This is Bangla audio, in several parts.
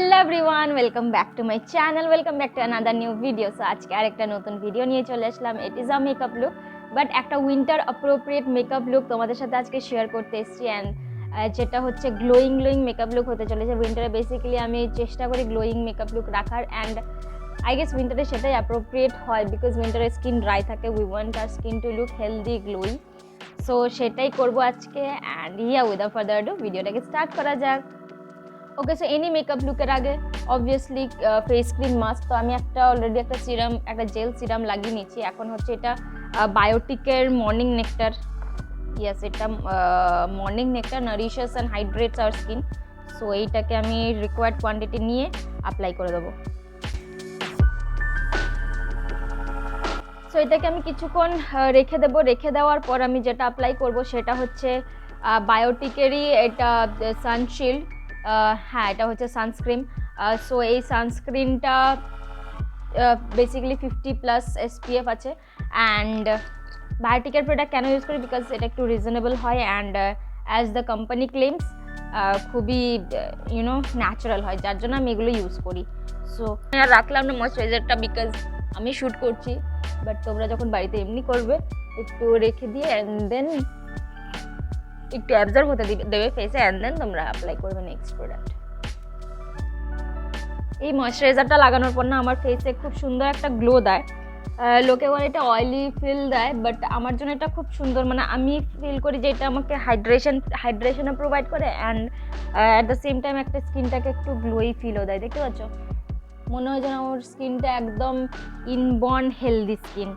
Hello everyone, welcome back to my channel, welcome back to another new video. So আজকে আরেকটা নতুন ভিডিও নিয়ে চলে আসলাম। It is a makeup look, but একটা উইন্টার অ্যাপ্রোপ্রিয়েট মেকআপ লুক তোমাদের সাথে আজকে শেয়ার করতে এসেছি। অ্যান্ড যেটা হচ্ছে গ্লোয়িং মেকআপ লুক হতে চলেছে। উইন্টারে বেসিক্যালি আমি চেষ্টা করি গ্লোয়িং মেকআপ লুক রাখার, অ্যান্ড আই গেস উইন্টারে সেটাই অ্যাপ্রোপ্রিয়েট হয় বিকজ উইন্টারে স্কিন ড্রাই থাকে। We want our skin to look healthy, glowy. So সেটাই করবো আজকে। অ্যান্ড উইদাউট ফার্দার ডু ভিডিওটাকে স্টার্ট করা যাক। ওকে, সো এনি মেকআপ লুকের আগে অবভিয়াসলি ফেস ক্রিম মাস্ক। তো আমি অলরেডি একটা জেল সিরাম লাগিয়ে নিচ্ছি। এখন হচ্ছে এটা বায়োটিকের মর্নিং নেক্টার। ইয়েস, এটা morning nectar nourishes and hydrates our skin. So এইটাকে আমি রিকোয়ার্ড কোয়ান্টিটি নিয়ে অ্যাপ্লাই করে দেবো। সো এটাকে আমি কিছুক্ষণ রেখে দেওয়ার পর আমি যেটা অ্যাপ্লাই করব সেটা হচ্ছে বায়োটিকেরই এটা সানশিল্ড। হ্যাঁ, এটা হচ্ছে সানস্ক্রিন। সো এই সানস্ক্রিনটা বেসিক্যালি 50+ SPF আছে। অ্যান্ড বায়োটিকের প্রোডাক্ট কেন ইউজ করি? বিকজ এটা একটু রিজনেবল হয়, and as the company claims খুবই ন্যাচারাল হয়, যার জন্য আমি এগুলো ইউজ করি। সো আর রাখলাম না ময়শ্চারাইজারটা, বিকজ আমি শ্যুট করছি, বাট তোমরা যখন বাড়িতে এমনি করবে একটু রেখে দিয়ে অ্যান্ড দেন একটু অ্যাবজর্ব হতে দেবে ফেসে, অ্যান্ড দেন তোমরা অ্যাপ্লাই করবে নেক্সট প্রোডাক্ট। এই ময়শ্চারাইজারটা লাগানোর পর না আমার ফেসে খুব সুন্দর একটা গ্লো দেয়। লোকে বলে এটা অয়েলি ফিল দেয়, বাট আমার জন্য এটা খুব সুন্দর, মানে আমি ফিল করি যে এটা আমাকে হাইড্রেশনও প্রোভাইড করে, and at the same time একটা স্কিনটাকে একটু গ্লোই ফিলও দেয়। দেখতে পাচ্ছ, মনে হয় যেন আমার স্কিনটা একদম ইনবর্ন হেলদি স্কিন।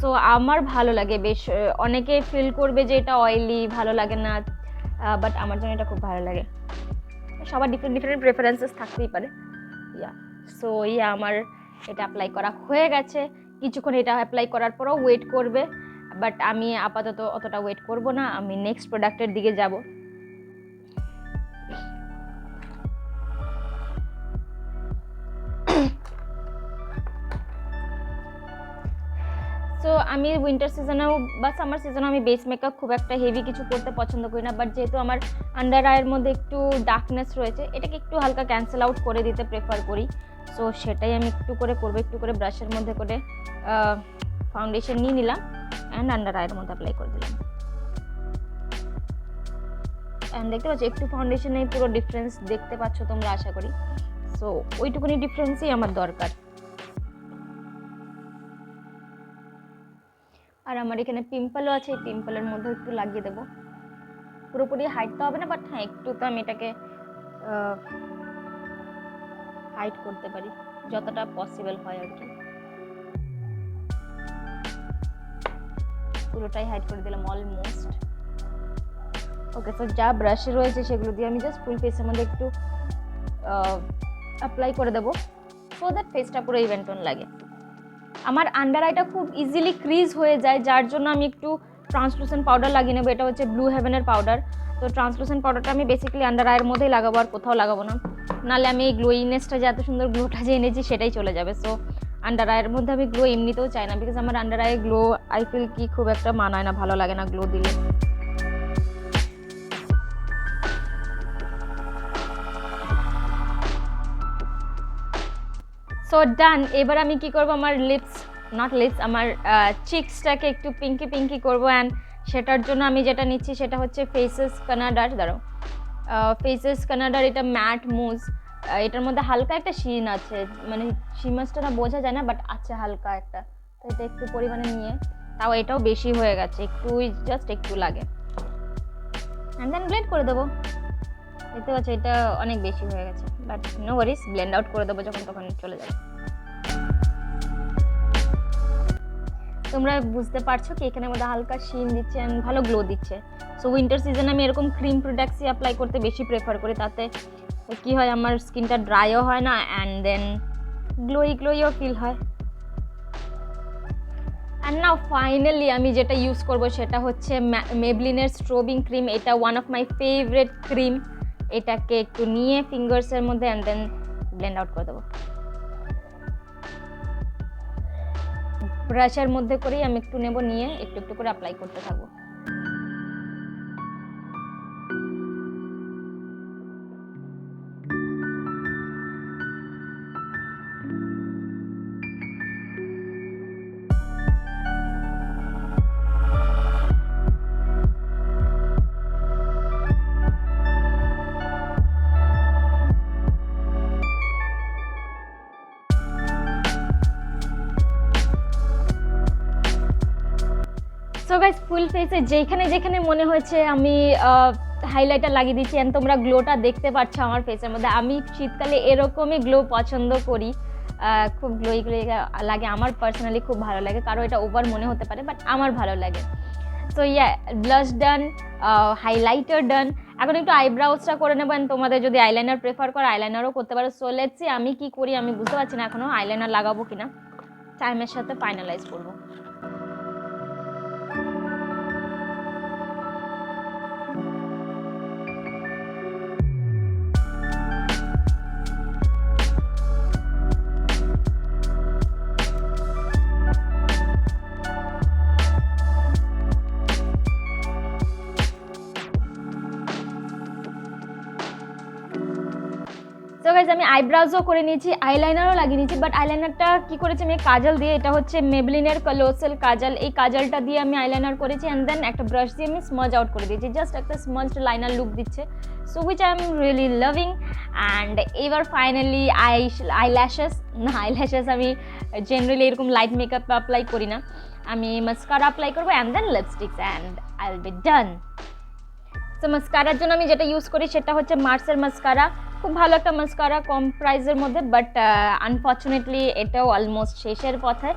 সো আমার ভালো লাগে বেশ। অনেকে ফিল করবে যে এটা অয়েলি, ভালো লাগে না, বাট আমার জন্য এটা খুব ভালো লাগে। সবার ডিফারেন্ট প্রেফারেন্সেস থাকতেই পারে। সো আমার এটা অ্যাপ্লাই করা হয়ে গেছে। কিছুক্ষণ এটা অ্যাপ্লাই করার পরও ওয়েট করবে, বাট আমি আপাতত অতটা ওয়েট করব না, আমি নেক্সট প্রোডাক্টের দিকে যাব। সো আমি উইন্টার সিজনেও বা সামার সিজনেও আমি বেস মেকআপ খুব একটা হেভি কিছু করতে পছন্দ করি না, বাট যেহেতু আমার আন্ডার আইয়ের মধ্যে একটু ডার্কনেস রয়েছে, এটাকে একটু হালকা ক্যান্সেল আউট করে দিতে প্রেফার করি। সো সেটাই আমি একটু করে ব্রাশের মধ্যে করে ফাউন্ডেশন নিয়ে নিলাম, অ্যান্ড আন্ডার আইয়ের মধ্যে অ্যাপ্লাই করে দিলাম। অ্যান্ড দেখতে পাচ্ছ একটু ফাউন্ডেশনে পুরো ডিফারেন্স দেখতে পাচ্ছ তোমরা, আশা করি। সো ওইটুকুনি ডিফারেন্সই আমার দরকার। আর আমার এখানে পিম্পলও আছে, এই পিম্পলের মধ্যে একটু লাগিয়ে দেবো। পুরোপুরি হাইট তো হবে না, বাট হ্যাঁ একটু তো আমি এটাকে হাইট করতে পারি যতটা পসিবল হয় আর কি। পুরোটাই হাইট করে দিলাম অলমোস্ট। ওকে, সো যা ব্রাশে রয়েছে সেগুলো দিয়ে আমি জাস্ট ফুল ফেসের মধ্যে একটু অ্যাপ্লাই করে দেবো, সো দ্যাট ফেসটা পুরো ইভেন্টন লাগে। আমার আন্ডার আইটা খুব ইজিলি ক্রিজ হয়ে যায়, যার জন্য আমি একটু ট্রান্সলুসেন্ট পাউডার লাগিয়ে নেবো। এটা হচ্ছে ব্লু হেভেনের পাউডার। তো ট্রান্সলুসেন্ট পাউডারটা আমি বেসিক্যালি আন্ডার আইয়ের মধ্যেই লাগাবো, আর কোথাও লাগাবো না, নাহলে আমি এই গ্লোইনেসটা যে এত সুন্দর গ্লোটা যে এনেছি সেটাই চলে যাবে। সো আন্ডার আইয়ের মধ্যে আমি গ্লো এমনিতেও চাই না, বিকজ আমার আন্ডার আইয়ে গ্লো আই ফিল কি খুব একটা মানায় না, ভালো লাগে না গ্লো দিলে। সো ডান। এবার আমি কি করবো, আমার আমার চিক্সটাকে একটু পিঙ্কি করবো, অ্যান্ড সেটার জন্য আমি যেটা নিচ্ছি সেটা হচ্ছে ফেসেস কানাডার এটা ম্যাট মুজ। এটার মধ্যে হালকা একটা শিন আছে, মানে শিমাসটা না বোঝা যায় না, বাট আছে হালকা একটা। তো এটা একটু পরিমাণে নিয়ে, তাও এটাও বেশি হয়ে গেছে, জাস্ট একটু লাগে, অ্যান্ড দেন ব্লেন্ড করে দেবো। দেখতে পাচ্ছ এটা অনেক বেশি হয়ে গেছে, but no Warsi, blend out করে দেবো যখন তখন চলে যাবে। তোমরা বুঝতে পারছো কি এখানের মধ্যে হালকা শিন দিচ্ছে অ্যান্ড ভালো গ্লো দিচ্ছে। সো উইন্টার সিজনে আমি এরকম ক্রিম প্রোডাক্টসই অ্যাপ্লাই করতে বেশি প্রেফার করি, তাতে কি হয় আমার স্কিনটা ড্রাইও হয় না, অ্যান্ড দেন গ্লোইও ফিল হয়। অ্যান্ড নাও ফাইনালি আমি যেটা ইউজ করব সেটা হচ্ছে মেবলিনের স্ট্রবিং ক্রিম। এটা one of my favourite cream. এটাকে একটু নিয়ে ফিঙ্গার্সের মধ্যে অ্যান্ড দেন ব্লেন্ড আউট করে দেবো। ব্রাশের মধ্যে করেই আমি একটু নেব, নিয়ে একটু করে অ্যাপ্লাই করতে থাকবো। গাইস ফুল ফেসে যেখানে মনে হয়েছে আমি হাইলাইটার লাগিয়ে দিচ্ছি, এন্ড তোমরা গ্লোটা দেখতে পাচ্ছ আমার ফেসের মধ্যে। আমি শীতকালে এরকমই গ্লো পছন্দ করি, খুব গ্লোই লাগে আমার পার্সোনালি, খুব ভালো লাগে। কারো এটা ওভার মনে হতে পারে, বাট আমার ভালো লাগে। সো ইয়া, ব্লাশ ডান, হাইলাইটার ডান। এখন একটু আইব্রাউজটা করে নেবো, অ্যান্ড তোমাদের যদি আইলাইনার প্রেফার করো আইলাইনারও করতে পারো। সো লেটস সি আমি কি করি, আমি বুঝতে পারছি না এখনো আইলাইনার লাগাবো কিনা, টাইমের সাথে ফাইনালাইজ করবো। তো গাইজ আমি আইব্রাউজও করে নিয়েছি, আইলাইনারও লাগিয়ে নিয়েছি, বাট আইলাইনারটা কি করেছি আমি কাজল দিয়ে, এটা হচ্ছে মেবলিনের কলোসাল কাজল, এই কাজলটা দিয়ে আমি আইলাইনার করেছি, অ্যান্ড দেন একটা ব্রাশ দিয়ে আমি স্মাজ আউট করে দিয়েছি, জাস্ট একটা স্মাজড লাইনার লুক দিচ্ছে, so which I am really loving. And এবার ফাইনালি আইল্যাশেস আমি জেনারেলি এরকম লাইট মেকআপ অ্যাপ্লাই করি না, আমি মাস্কারা অ্যাপ্লাই করবো, and then lipsticks, and I will be done. So মাস্কারার জন্য আমি যেটা ইউজ করি সেটা হচ্ছে মার্সের মাস্কারা, খুব ভালো একটা মাস্কারা, কম প্রাইসের মধ্যে, বাট আনফর্চুনেটলি এটাও অলমোস্ট শেষের পথে,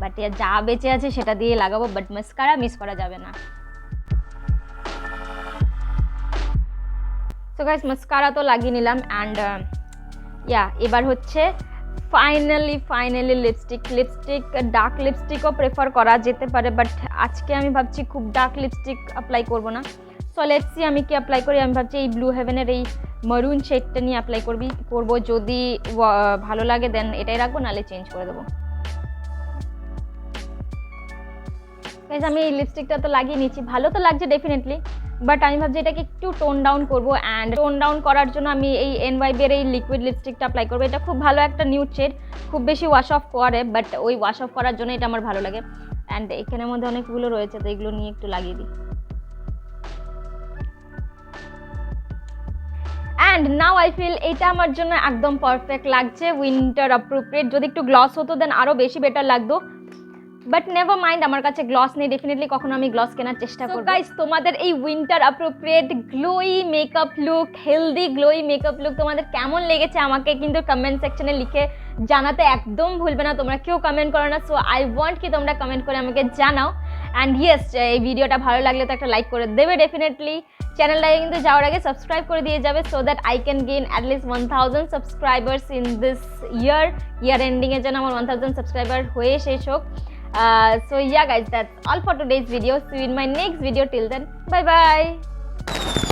বাট যা বেঁচে আছে সেটা দিয়ে লাগাবো, বাট মাস্কারা মিস করা যাবে না। সো গাইস মাস্কারা তো লাগিয়ে নিলাম, অ্যান্ড এবার হচ্ছে ফাইনালি লিপস্টিক ডার্ক লিপস্টিকও প্রেফার করা যেতে পারে, বাট আজকে আমি ভাবছি খুব ডার্ক লিপস্টিক অ্যাপ্লাই করবো না। সো লেটস সি আমি কি অ্যাপ্লাই করি, আমি ভাবছি এই ব্লু হেভেনের এই মারুন শেডটা নিয়ে অ্যাপ্লাই করবো, যদি ভালো লাগে দেন এটাই রাখবো, নাহলে চেঞ্জ করে দেবো। গাইস আমি এই লিপস্টিকটা তো লাগিয়ে নিচ্ছি, ভালো তো লাগছে ডেফিনেটলি, বাট আমি ভাবছি এটাকে একটু টোন ডাউন করবো, অ্যান্ড টোন ডাউন করার জন্য আমি এই NYB-এর এই লিকুইড লিপস্টিকটা অ্যাপ্লাই করবো। এটা খুব ভালো একটা নিউড শেড, খুব বেশি ওয়াশ অফ করে, বাট ওই ওয়াশ অফ করার জন্য এটা আমার ভালো লাগে, অ্যান্ড এখানের মধ্যে অনেকগুলো রয়েছে, তো এগুলো নিয়ে একটু লাগিয়ে দিই। অ্যান্ড নাও আই ফিল এটা আমার জন্য একদম পারফেক্ট লাগছে, উইন্টার অ্যাপ্রোপ্রিয়েট। যদি একটু গ্লস হতো দেন আরও বেশি বেটার লাগতো, বাট নেভার মাইন্ড, আমার কাছে গ্লস নেই, ডেফিনেটলি কখনো আমি গ্লস কেনার চেষ্টা করব। গাইস তোমাদের এই winter appropriate glowy makeup look, healthy glowy makeup look তোমাদের কেমন লেগেছে আমাকে কিন্তু কমেন্ট সেকশনে লিখে জানাতে একদম ভুলবে না, তোমরা কেউ কমেন্ট করো না, সো আই ওয়ান্ট কি তোমরা কমেন্ট করে আমাকে জানাও। অ্যান্ড ইয়েস, এই ভিডিওটা ভালো লাগলে তো একটা লাইক করে দেবে ডেফিনেটলি, চ্যানেলটাকে কিন্তু যাওয়ার আগে সাবস্ক্রাইব করে দিয়ে যাবে, so that I can gain at least 1000 subscribers in this year এন্ডিংয়ের জন্য আমার 1000 সাবস্ক্রাইবার হয়ে শেষ হোক। So yeah guys, that's all for today's video. See you in my next video. Till then, bye bye.